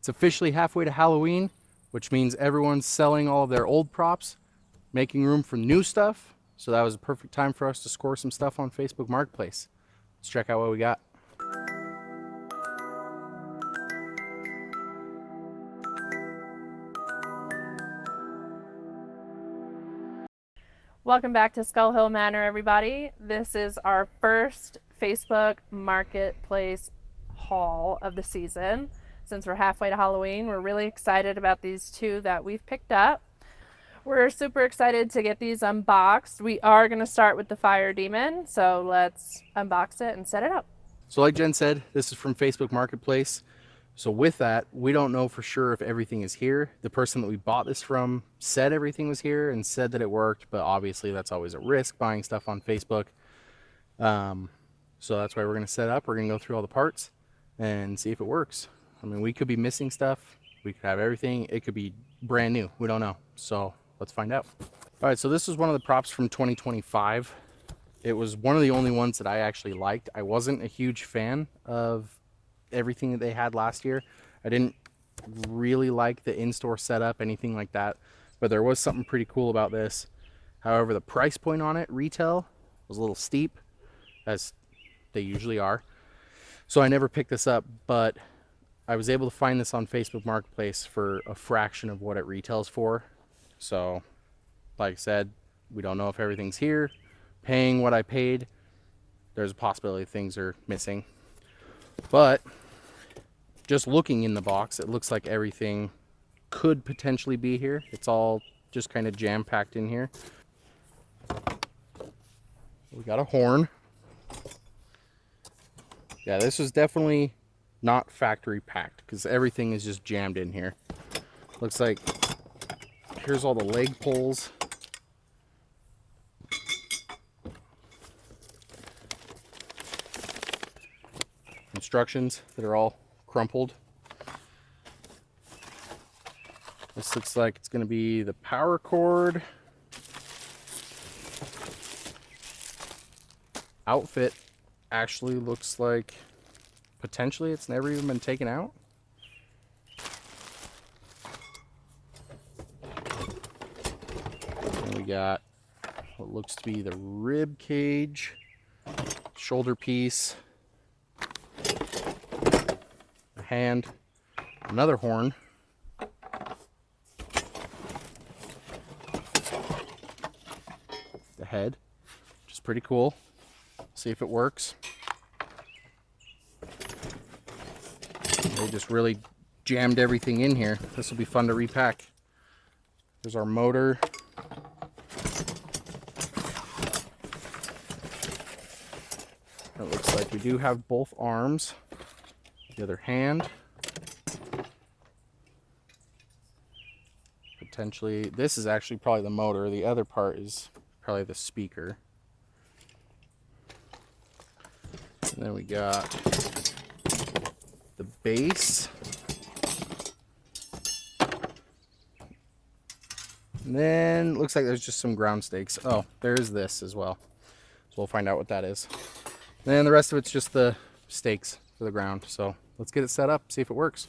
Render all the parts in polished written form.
It's officially halfway to Halloween, which means everyone's selling all of their old props, making room for new stuff. So that was a perfect time for us to score some stuff on Facebook Marketplace. Let's check out what we got. Welcome back to Skull Hill Manor, everybody. This is our first Facebook Marketplace haul of the season. Since we're halfway to Halloween, we're really excited about these two that we've picked up. We're super excited to get these unboxed. We are going to start with the Fire Demon, so let's unbox it and set it up. So like Jen said, this is from Facebook Marketplace. So with that, we don't know for sure if everything is here. The person that we bought this from said everything was here and said that it worked, but obviously that's always a risk buying stuff on Facebook. So that's why we're going to set up. We're going to go through all the parts and see if it works. I mean, we could be missing stuff. We could have everything. It could be brand new. We don't know. So let's find out. All right, so this is one of the props from 2025. It was one of the only ones that I actually liked. I wasn't a huge fan of everything that they had last year. I didn't really like the in-store setup, anything like that, but there was something pretty cool about this. However, the price point on it, retail, was a little steep, as they usually are. So I never picked this up, but I was able to find this on Facebook Marketplace for a fraction of what it retails for. So, like I said, we don't know if everything's here. Paying what I paid, there's a possibility things are missing. But just looking in the box, it looks like everything could potentially be here. It's all just kind of jam-packed in here. We got a horn. Yeah, this was definitely not factory packed because everything is just jammed in here. Looks like here's all the leg poles. Instructions that are all crumpled. This looks like it's going to be the power cord. Outfit actually looks like potentially it's never even been taken out. And we got what looks to be the rib cage, shoulder piece, hand, another horn, the head, which is pretty cool. See if it works. They just really jammed everything in here. This will be fun to repack. There's our motor. It looks like we do have both arms. The other hand. Potentially, this is actually probably the motor. The other part is probably the speaker. And then we got the base. And then looks like there's just some ground stakes. Oh, there's this as well. So we'll find out what that is. And then the rest of it's just the stakes for the ground. So let's get it set up, see if it works.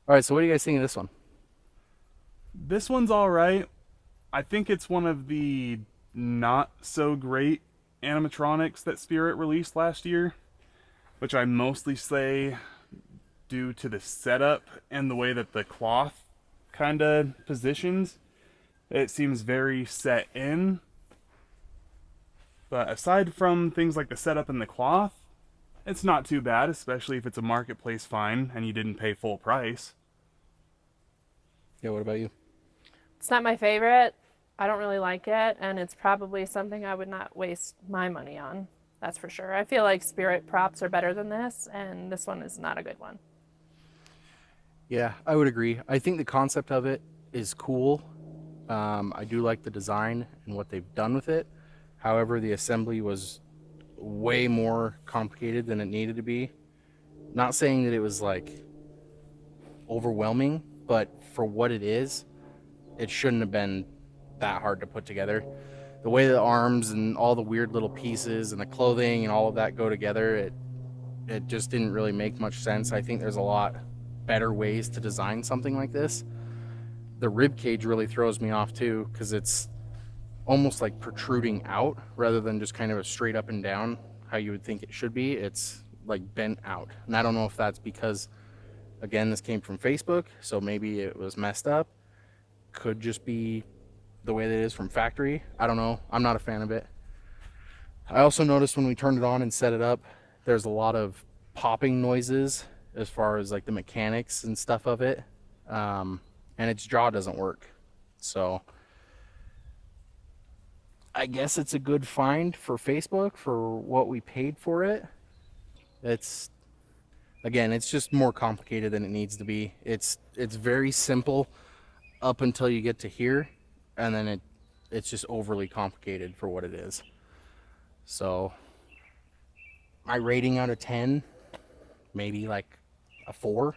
All right, so what do you guys think of this one? This one's all right. I think it's one of the not so great animatronics that Spirit released last year, which I mostly say due to the setup and the way that the cloth kind of positions. It seems very set in. But aside from things like the setup and the cloth, it's not too bad, especially if it's a marketplace find and you didn't pay full price. Yeah, what about you? It's not my favorite. I don't really like it, and it's probably something I would not waste my money on. That's for sure. I feel like Spirit props are better than this, and this one is not a good one. Yeah, I would agree. I think the concept of it is cool. I do like the design and what they've done with it. However, the assembly was way more complicated than it needed to be. Not saying that it was like overwhelming, but for what it is, it shouldn't have been that hard to put together. The way the arms and all the weird little pieces and the clothing and all of that go together, it just didn't really make much sense. I think there's a lot better ways to design something like this. The rib cage really throws me off too, because it's almost like protruding out rather than just kind of a straight up and down how you would think it should be. It's like bent out, and I don't know if that's because, again, this came from Facebook, so maybe it was messed up. Could just be the way that it is from factory. I don't know. I'm not a fan of it. I also noticed when we turned it on and set it up, there's a lot of popping noises as far as like the mechanics and stuff of it, and its jaw doesn't work. So I guess it's a good find for Facebook for what we paid for it. It's, again, it's just more complicated than it needs to be. It's very simple up until you get to here, and then it's just overly complicated for what it is. So my rating out of 10, maybe like a 4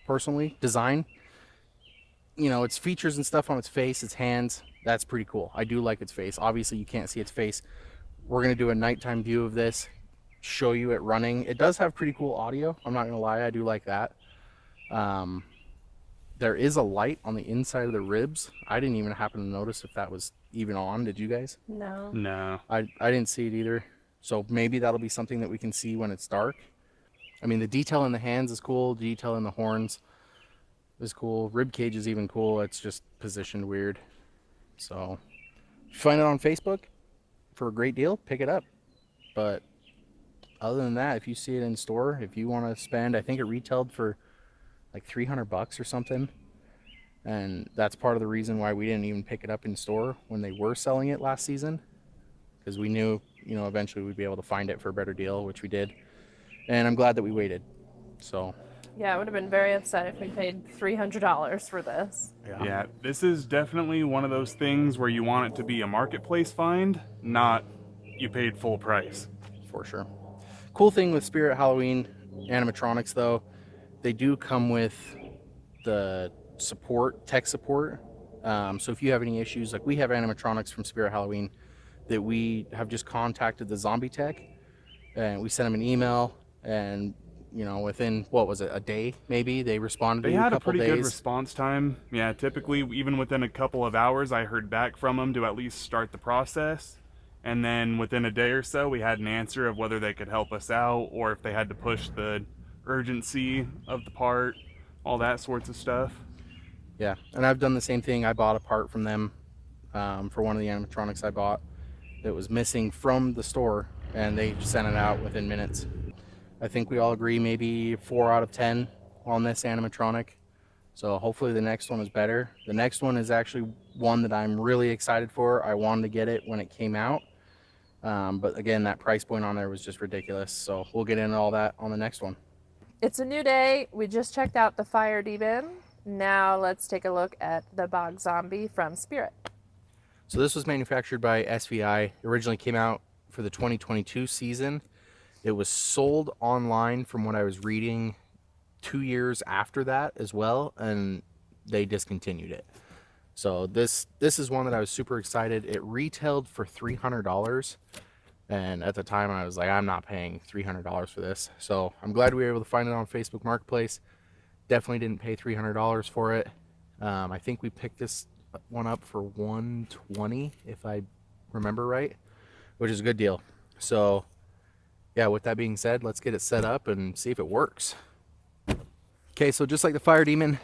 personally. Design, you know, its features and stuff on its face, its hands, that's pretty cool. I do like its face. Obviously you can't see its face. We're going to do a nighttime view of this, show you it running. It does have pretty cool audio, I'm not going to lie. I do like that. There is a light on the inside of the ribs. I didn't even happen to notice if that was even on. Did you guys? No. No. I didn't see it either. So maybe that'll be something that we can see when it's dark. I mean, the detail in the hands is cool. The detail in the horns is cool. Rib cage is even cool. It's just positioned weird. So if you find it on Facebook for a great deal, pick it up. But other than that, if you see it in store, if you want to spend, I think it retailed for like $300 or something. And that's part of the reason why we didn't even pick it up in store when they were selling it last season, because we knew, you know, eventually we'd be able to find it for a better deal, which we did. And I'm glad that we waited. So Yeah, I would have been very upset if we paid $300 for this. Yeah, this is definitely one of those things where you want it to be a marketplace find, not you paid full price. For sure. Cool thing with Spirit Halloween animatronics, though, they do come with the support, tech support. So if you have any issues, like we have animatronics from Spirit Halloween that we have just contacted the zombie tech, and we sent them an email, and you know, within, what was it, a day maybe, they responded. They in had a couple pretty days. good response time. Yeah, typically even within a couple of hours I heard back from them to at least start the process. And then within a day or so we had an answer of whether they could help us out or if they had to push the urgency of the part, all that sorts of stuff. Yeah, and I've done the same thing. I bought a part from them for one of the animatronics I bought that was missing from the store, and they sent it out within minutes. I think we all agree maybe 4 out of 10 on this animatronic. So hopefully the next one is better. The next one is actually one that I'm really excited for. I wanted to get it when it came out. But again, that price point on there was just ridiculous. So we'll get into all that on the next one. It's a new day. We just checked out the Fire Demon. Now let's take a look at the Bog Zombie from Spirit. So this was manufactured by SVI. It originally came out for the 2022 season. It was sold online, from what I was reading, 2 years after that as well, and they discontinued it. So this is one that I was super excited. It retailed for $300, and at the time I was like, I'm not paying $300 for this. So I'm glad we were able to find it on Facebook Marketplace. Definitely didn't pay $300 for it. I think we picked this one up for $120, if I remember right, which is a good deal. So yeah, with that being said, let's get it set up and see if it works. Okay, so just like the Fire Demon,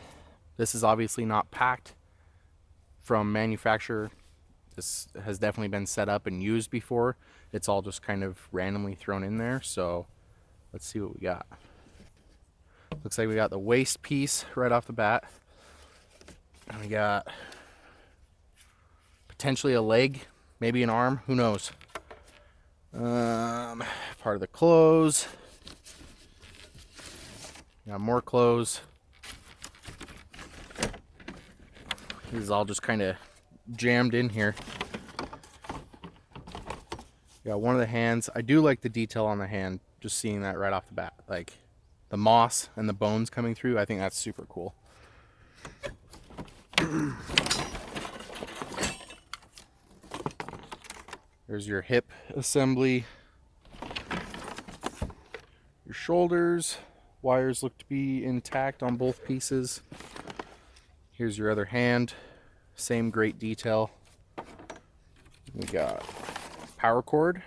this is obviously not packed from manufacturer. This has definitely been set up and used before. It's all just kind of randomly thrown in there. So let's see what we got. Looks like we got the waist piece right off the bat. And we got potentially a leg, maybe an arm, who knows. Part of the clothes. Got more clothes. This is all just kind of jammed in here. Got one of the hands. I do like the detail on the hand, just seeing that right off the bat. Like the moss and the bones coming through, I think that's super cool. There's your hip assembly. Your shoulders. Wires look to be intact on both pieces. Here's your other hand. Same great detail. We got power cord.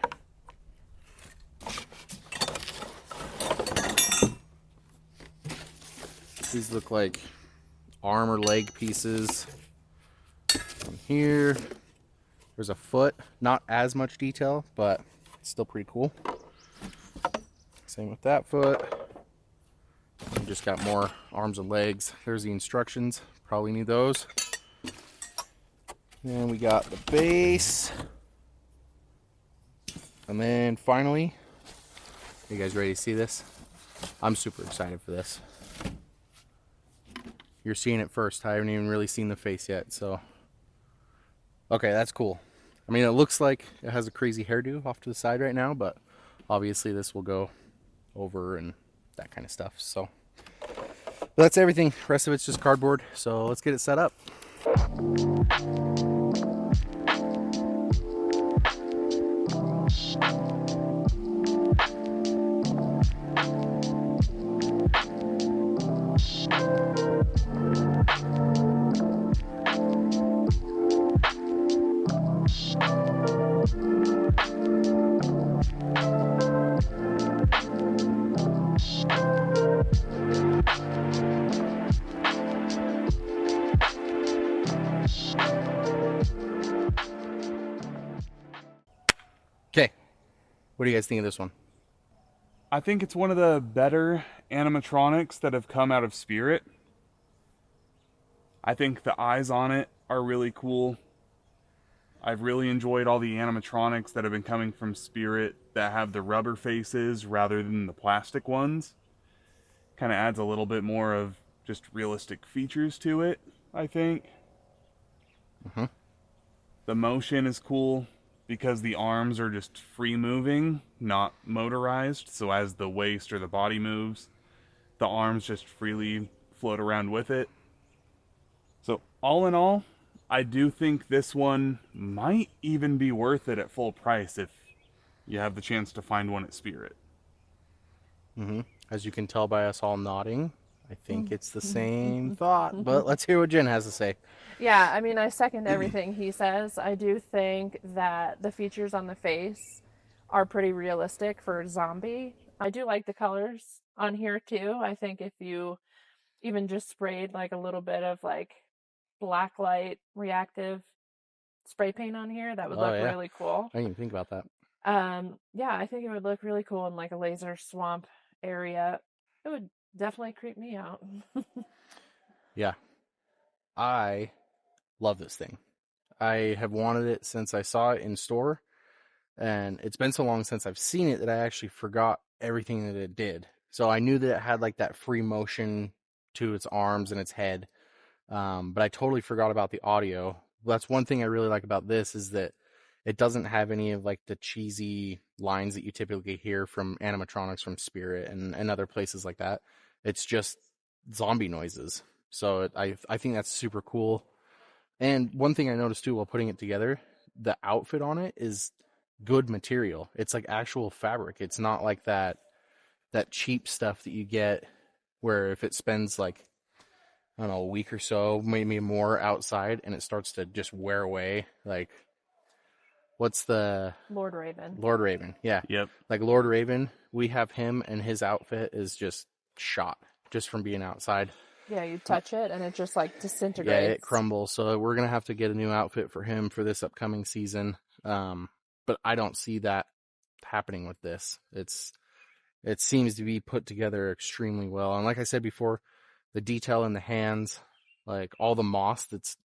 These look like arm or leg pieces. And here, there's a foot. Not as much detail, but still pretty cool. Same with that foot. We just got more arms and legs. There's the instructions. Probably need those. And we got the base. And then finally, you guys ready to see this? I'm super excited for this. You're seeing it first. I haven't even really seen the face yet, so. Okay, that's cool. I mean, it looks like it has a crazy hairdo off to the side right now, but obviously this will go over and that kind of stuff, so. But that's everything. The rest of it's just cardboard, so let's get it set up. Okay, what do you guys think of this one? I think it's one of the better animatronics that have come out of Spirit. I think the eyes on it are really cool. I've really enjoyed all the animatronics that have been coming from Spirit that have the rubber faces rather than the plastic ones. Kind of adds a little bit more of just realistic features to it, I think. The motion is cool because the arms are just free moving, not motorized. So as the waist or the body moves, the arms just freely float around with it. So all in all, I do think this one might even be worth it at full price if you have the chance to find one at Spirit. As you can tell by us all nodding, I think it's the same thought, but let's hear what Jen has to say. Yeah, I mean, I second everything he says. I do think that the features on the face are pretty realistic for Zombie. I do like the colors on here too. I think if you even just sprayed like a little bit of like black light reactive spray paint on here, that would Oh, look yeah. really cool. I didn't even think about that. Yeah, I think it would look really cool in like a laser swamp area. It would definitely creep me out. Yeah. I love this thing. I have wanted it since I saw it in store, and it's been so long since I've seen it that I actually forgot everything that it did. So I knew that it had like that free motion to its arms and its head, but I totally forgot about the audio. That's one thing I really like about this is that it doesn't have any of like the cheesy lines that you typically hear from animatronics from Spirit and other places like that. It's just zombie noises. So I think that's super cool. And one thing I noticed too while putting it together, the outfit on it is good material. It's like actual fabric. It's not like that cheap stuff that you get where if it spends like, I don't know, a week or so, maybe more outside and it starts to just wear away. Like, what's the Lord Raven. Lord Raven? Yeah. Yep. Like Lord Raven, we have him and his outfit is just shot just from being outside. Yeah, you touch it and it just like Yeah, disintegrates. it crumbles. So we're gonna have to get a new outfit for him for this upcoming season. But I don't see that happening with this. It seems to be put together extremely well. And like I said before, the detail in the hands, like all the moss that's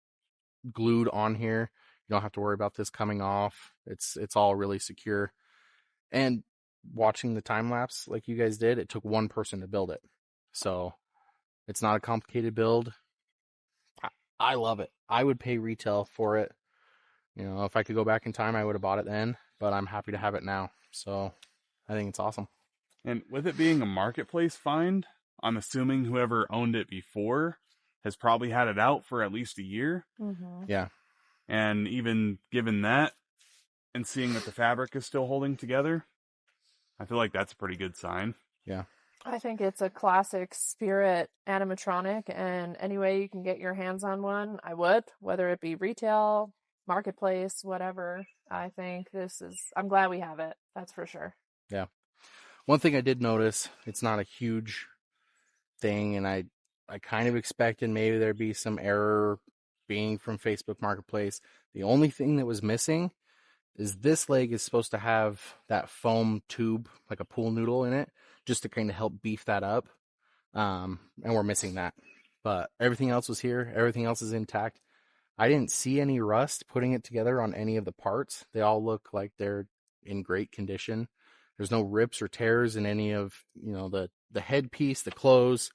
glued on here, you don't have to worry about this coming off. It's all really secure. And watching the time lapse like you guys did, it took one person to build it. So it's not a complicated build. I love it. I would pay retail for it. You know, if I could go back in time, I would have bought it then, but I'm happy to have it now. So I think it's awesome. And with it being a marketplace find, I'm assuming whoever owned it before has probably had it out for at least a year. Mm-hmm. Yeah. And even given that, and seeing that the fabric is still holding together, I feel like that's a pretty good sign. Yeah. I think it's a classic Spirit animatronic, and any way you can get your hands on one, I would, whether it be retail, marketplace, whatever. I think I'm glad we have it. That's for sure. Yeah. One thing I did notice, it's not a huge thing, and I kind of expected maybe there'd be some error being from Facebook Marketplace. The only thing that was missing is this leg is supposed to have that foam tube, like a pool noodle in it, just to kind of help beef that up. And we're missing that. But everything else was here. Everything else is intact. I didn't see any rust putting it together on any of the parts. They all look like they're in great condition. There's no rips or tears in any of, the headpiece, the clothes,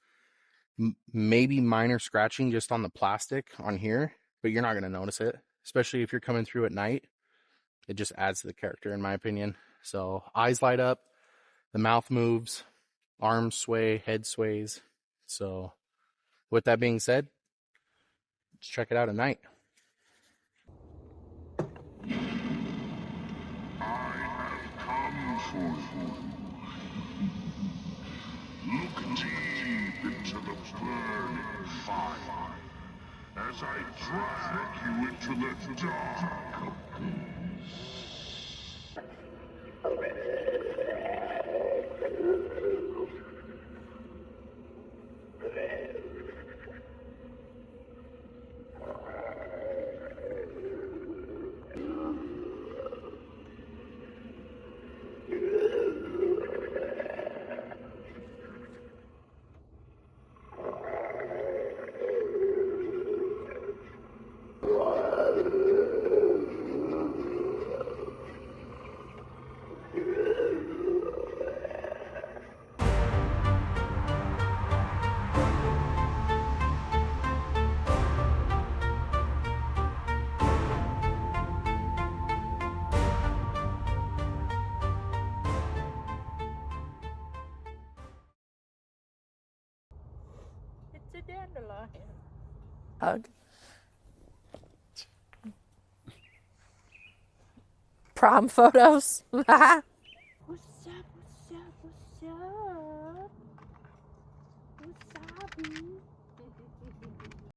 maybe minor scratching just on the plastic on here, but you're not going to notice it, especially if you're coming through at night. It just adds to the character, in my opinion. So eyes light up, the mouth moves, arms sway, head sways. So with that being said, let's check it out at night. Look deep into the burning fire as I drag you into the dark abyss. It's a dandelion. Hug. Prom photos.